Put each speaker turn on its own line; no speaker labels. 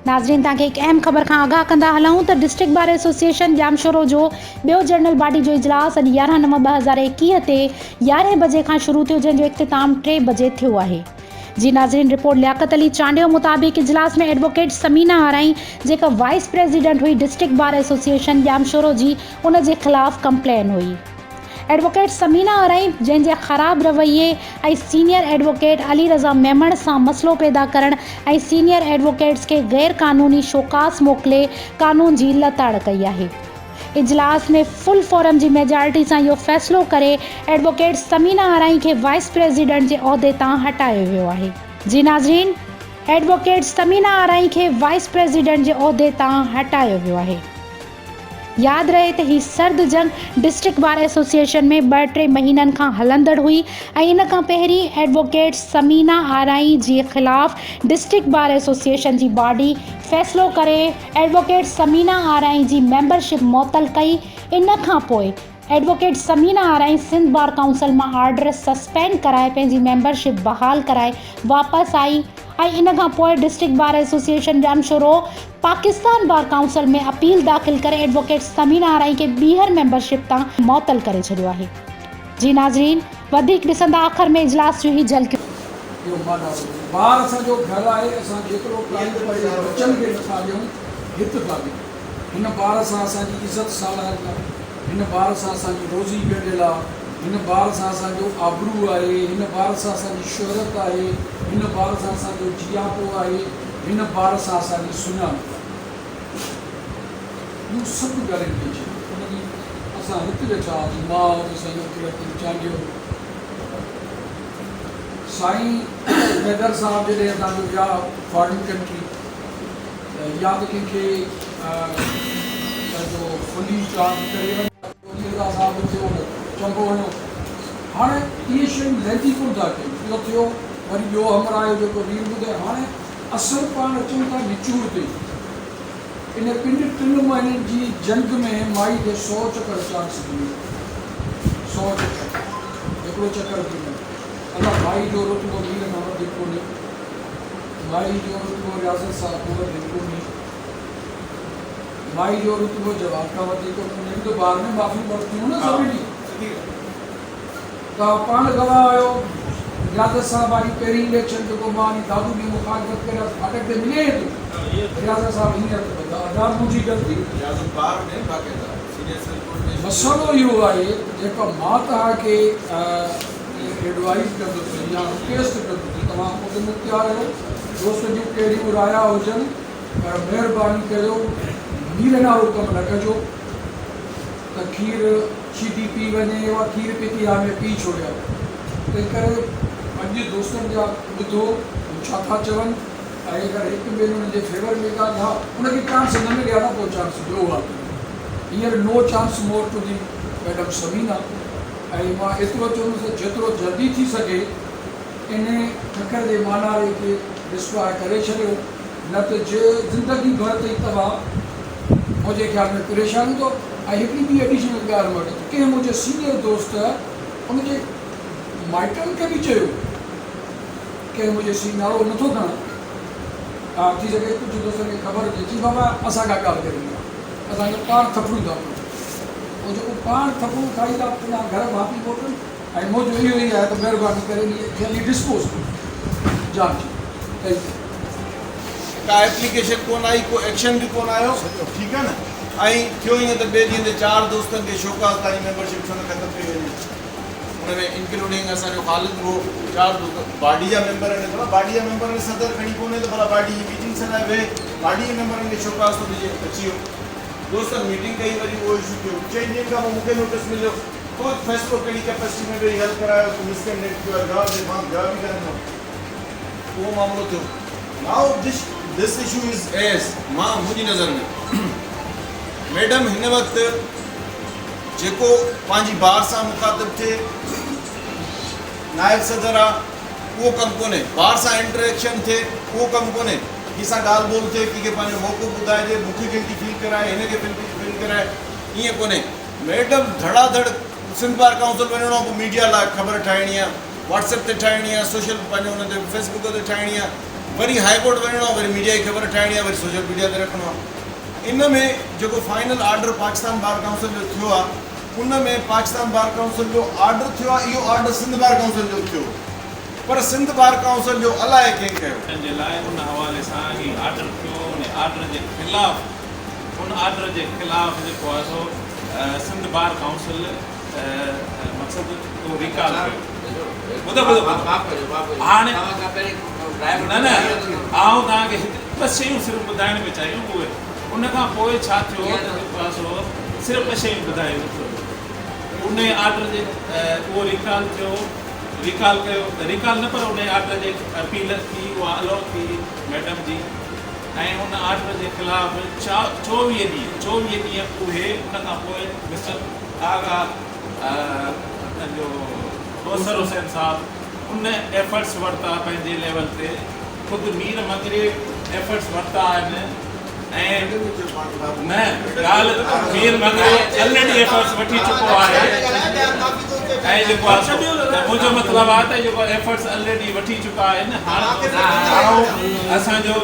नाज़रीन तव्हांखे हिकु अहम ख़बर खां आगाह कंदा हलूं त डिस्ट्रिक्ट बार एसोसिएशन जामशोरो जो ॿियो जनरल बॉडी जो इजलास अॼु 11/9/2021 ते 11 बजे खां शुरू थियो, जंहिंजो इख़्तिताम 3 बजे थियो आहे। जी नाज़रीन, रिपोर्ट लियाकत अली चांडियो मुताबिक़ इजलास में एडवोकेट समीना आराई जेका वाइस प्रेसिडेंट हुई डिस्ट्रिक्ट बार एसोसिएशन जामशोरो जी, उन जे ख़िलाफ़ कंप्लेन हुई। एडवोकेट समीना आराई जंहिंजे ख़राब रवैये ऐं सीनियर एडवोकेट अली रज़ा मेमण सां मसलो पैदा करण ऐं सीनियर एडवोकेट्स के गैर कानूनी शोकास मोकिले कानून जी लताड़ कई आहे। इजलास में फुल फोरम जी मेजॉरिटी सां इहो फ़ैसिलो करे एडवोकेट समीना आराई खे वाइस प्रेसिडेंट जे उहिदे तां हटायो वियो आहे। जी नाज़रीन, एडवोकेट समीना आराई खे वाइस प्रेसिडेंट जे उहिदे तां हटायो वियो आहे। याद रहे त ही सर्द जंग डिस्ट्रिक्ट बार एसोसिएशन में 2-3 महीननि खां हलंदड़ हुई ऐं इन खां पहिरीं एडवोकेट समीना आराई जे ख़िलाफ़ डिस्ट्रिक्ट बार एसोसिएशन जी बॉडी फ़ैसिलो करे एडवोकेट समीना आराई जी मेंबरशिप मुअतल कई। इन खां पोइ advocate Samina Arain Sindh bar council मां ऑर्डर सस्पेंड कराए पंहिंजी मेंबरशिप बहाल कराए वापसि आई ऐं इन खां पोइ district bar association Jamshoro Pakistan bar council में अपील दाख़िल करे एडवोकेट समीना आराई खे ॿीहर मेंबरशिप तां मुअतल करे छॾियो आहे। जी नाज़रीन, वधीक ॾिसंदा आख़िर में इजलास जो ही झलकियो।
बार असांजो घर आहे, असां जेतिरो बच्चनि खे नथा ॾियूं हित था ॾियूं। हिन बार सां असांजी इज़त सालायल आहे, हिन बार सां असांजी रोज़ी गॾियल आहे, हिन बार सां असांजो आबरू आहे, हिन बार सां असांजी शोहरत आहे, हिन बार सां असांजो जियापो आहे, हिन बार सां असांजी सुञाणप आहे। इहो सभु ॻाल्हियुनि खे चयो उनजी असां हिते वेठा हुआसीं, मां और साईं चांडियो साईं हैदर साहब जॾहिं असांजो विया फॉरेन कंट्री, या त कंहिंखे जो फुली चार्ज करे साहब थियो चङो वञो। हाणे इहे शयूं लहंदी कोन था कयूं, इहो थियो। वरी ॿियो हमर आयो जेको वीर ॿुधाए, हाणे असर पाण अचूं था निचूड़ ते। इन 2-3 महीननि जी जंग में माई खे 100 चकर चांस ॾिनो, 100 चकर, हिकिड़ो चकर बि न। अलाह माई जो रुतबो वीर न वधीक कोन्हे, माई जो रुतबो रियाज़त सां वधीक कोन्हे, माई जो रुतबो जवाब खां वधीक कोन्हे। तो बार में माफ़ी वरितियूं न सभिनी, त पाण गवाह आहियो। रियाज़त साहब आई पहिरीं इलेक्शन जेको मां दादू जी मुखालफ़त करे फाटक ते मिले थो, रियाज़त साहब हींअर आज़ाद मुंहिंजी ग़लती। मसइलो इहो आहे जेका मां तव्हांखे एडवाइस कंदुसि या रिक्वेस्ट कंदुसि, तव्हां ख़ुदि मुख़्तियार आहियो। दोस्त जूं कहिड़ियूं राया हुजनि, पर महिरबानी कयो नीर नारो कमु न कजो त खीर छिटी पी वञे या खीर पितिया में पी छोड़िया। तंहिं करे पंहिंजे दोस्तनि जा ॿुधो छा था चवनि, ऐं अगरि हिकु ॿिए हुननि जे फेवर में ॻाल्हि हा उनखे चांस न मिलिया न, पोइ चांस ॾियो आहे। Here no chance more to the madam Samina. ऐं मां एतिरो चवंदुसि त जेतिरो जल्दी थी सघे इन ठकर जे मानारे खे डिस्ट्रॉय करे छॾियो, न त जे ज़िंदगी भर ताईं तव्हां मुंहिंजे ख़्याल में परेशान हूंदो। ऐं हिकिड़ी ॿी एडिशनल ॻाल्हि वटि कंहिं मुंहिंजे सीनियर दोस्त उनजे माइटनि खे बि चयो, कंहिं मुंहिंजे सी नालो नथो खणा, थी सघे कुझु दोस्तनि खे ख़बर हुजे, जी बाबा असां खां ॻाल्हि करिणी आहे, असांखे पाण थपड़ूं था पवनि। पोइ जेको पाण थपड़ूं खाई था पंहिंजा घर भापी मोटनि, ऐं मुंहिंजो इहो ई आहे त महिरबानी करे जल्दी डिस्पोज कयो जांच कई।
का एप्लीकेशन कोन आई, को एक्शन बि कोन आयो, ठीकु आहे न। ऐं थियो ईअं त ॿिए ॾींहं ते 4 दोस्तनि खे शौक़ात ताईं मेंबरशिप छो न ख़तमु थी वञे, उनमें इंक्लूडिंग असांजो ख़ालिद हो। 4 दोस्त बाडी जा मेंबर आहिनि, भला बाडी जा मेंबर में सदर खणी कोन्हे त भला बाडी जी मीटिंग सलाए वेहे, बाडी जे मेंबरनि खे शौक़ात थो ॾिजे, अची वियो दोस्तनि मीटिंग कई, वरी उहो इशू थियो। 4 ॾींहंनि खां पोइ मूंखे नोटिस मिलियो, कोई फ़ैसिलो कहिड़ी कैपेसिटी में वेही हल करायो त मिसकैंडेट थियो आहे, जवाब ॾे, मां जवाब बि करंदो, उहो मामिलो थियो। Now this issue is as मां मुंहिंजी नज़र में मैडम हिन वक़्तु जेको पंहिंजी बार सां मुखातिब थिए, नायब सदर आहे, उहो कमु कोन्हे। बार सां इंटरेक्शन थिए, उहो कमु कोन्हे। कंहिंसां ॻाल्हि ॿोल थिए, कंहिंखे पंहिंजो मौक़ो ॿुधाइजे, मूंखे गिल्टी फील कराए, हिनखे फील कराए, ईअं कोन्हे। मैडम धड़ाधड़ सिंध बार काउंसिल वञिणो, पोइ मीडिया लाइ ख़बर ठाहिणी आहे, व्हाट्सएप ते ठाहिणी आहे, सोशल पंहिंजो हुन ते फेसबुक ते ठाहिणी आहे, वरी हाई कोर्ट वञिणो आहे, वरी मीडिया जी ख़बर ठाहिणी आहे, वरी सोशल मीडिया ते रखिणो आहे। इन में जेको final order Pakistan bar council जो थियो आहे, उन में पाकिस्तान बार काउंसिल जो ऑर्डर थियो आहे, इहो ऑर्डर सिंध बार काउंसिल जो थियो, पर सिंध बार काउंसिल जो अलाए कंहिं कयो।
जे लाइ उन हवाले सां ही ऑर्डर थियो, उन ऑर्डर जे ख़िलाफ़ जेको आहे सो सिंध बार काउंसिल मक़सदु उहो रिकॉल कयो। हाणे न आउं तव्हांखे ॿ शयूं सिर्फ़ु ॿुधाइण में चाहियूं, उहे उन खां पोइ छा थियो त जेको आहे सो सिर्फ़ु ॿ शयूं ॿुधायूं। उन ऑर्डर जे उहो रिकॉल थियो, रिकॉल कयो, रिकॉल न पर उन ऑर्डर जे अपील थी, उहा अलो थी मैडम जी, ऐं उन ऑर्डर जे ख़िलाफ़ 24 ॾींहं उहे उन खां पोइ मिस्टर आगा जो कौसर हुसैन साहब उन एफर्ट्स वरिता पंहिंजे लेवल ते, ख़ुदि मीर मगरे एफर्ट्स वरिता आहिनि, ऐं न ॻाल्हि मीर मगरे ऑलरेडी एफर्ट्स वठी चुको आहे, ऐं जेको आहे मुंहिंजो मतिलबु आहे त जेको एफर्ट्स ऑलरेडी वठी चुका आहिनि। हाणे असांजो